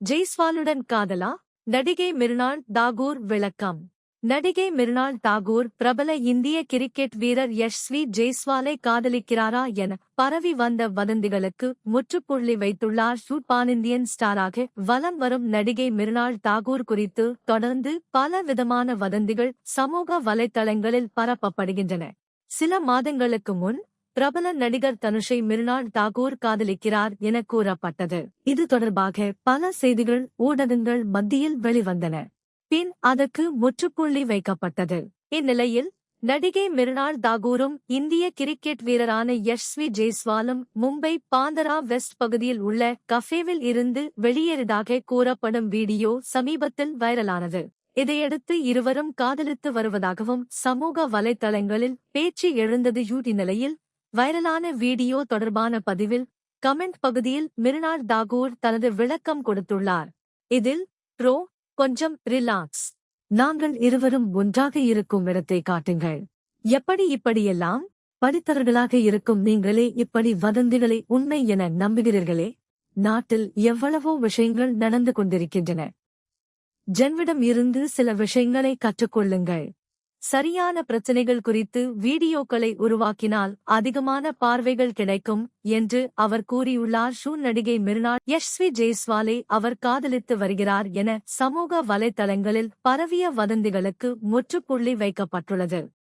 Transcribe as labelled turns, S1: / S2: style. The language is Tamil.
S1: ஜெய்ஸ்வாலுடன் காதலா? நடிகை மிர்னாள் தாகூர் விளக்கம். நடிகை மிர்னாள் தாகூர் பிரபல இந்திய கிரிக்கெட் வீரர் யஷ்ஸ்வி ஜெய்ஸ்வாலை காதலிக்கிறாரா என பரவி வந்த வதந்திகளுக்கு முற்றுப்புள்ளி வைத்துள்ளார். பான் இந்தியன் ஸ்டாராக வலம் வரும் நடிகை மிர்னாள் தாகூர் குறித்து தொடர்ந்து பல விதமான வதந்திகள் சமூக வலைத்தளங்களில் பரப்பப்படுகின்றன. சில மாதங்களுக்கு முன் பிரபல நடிகர் தனுஷை மிர்னாள் தாகூர் காதலிக்கிறார் என கூறப்பட்டது. இது தொடர்பாக பல செய்திகள் ஊடகங்கள் மத்தியில் வெளிவந்தன. பின் அதற்கு முற்றுப்புள்ளி வைக்கப்பட்டது. இந்நிலையில் நடிகை மிர்னாள் தாகூரும் இந்திய கிரிக்கெட் வீரரான யஷ்ஸ்வி ஜெய்ஸ்வாலும் மும்பை பாந்தரா வெஸ்ட் பகுதியில் உள்ள கஃபேவில் இருந்து வெளியேறியதாக கூறப்படும் வீடியோ சமீபத்தில் வைரலானது. இதையடுத்து இருவரும் காதலித்து வருவதாகவும் சமூக வலைத்தளங்களில் பேச்சு எழுந்தது. இந்நிலையில் வைரலான வீடியோ தொடர்பான பதிவில் கமெண்ட் பகுதியில் மிர்னாள் தாகூர் தனது விளக்கம் கொடுத்துள்ளார். இதில் கொஞ்சம் ரிலாக்ஸ். நாங்கள் இருவரும் ஒன்றாக இருக்கும் இடத்தை காட்டுங்கள். இப்படியெல்லாம் படித்தவர்களாக இருக்கும் நீங்களே இப்படி வதந்திகளை உண்மை என நம்புகிறீர்களே. நாட்டில் எவ்வளவோ விஷயங்கள் நடந்து கொண்டிருக்கின்றன. ஜன்விடம் இருந்து சில விஷயங்களை கற்றுக்கொள்ளுங்கள். சரியான பிரச்சனைகள் குறித்து வீடியோக்களை உருவாக்கினால் அதிகமான பார்வைகள் கிடைக்கும் என்று அவர் கூறியுள்ளார். நடிகை மிர்னாள் யஷ்ஸ்வி ஜெய்ஸ்வாலை அவர் காதலித்து வருகிறார் என சமூக வலைத்தளங்களில் பரவிய வதந்திகளுக்கு முற்றுப்புள்ளி வைக்கப்பட்டுள்ளது.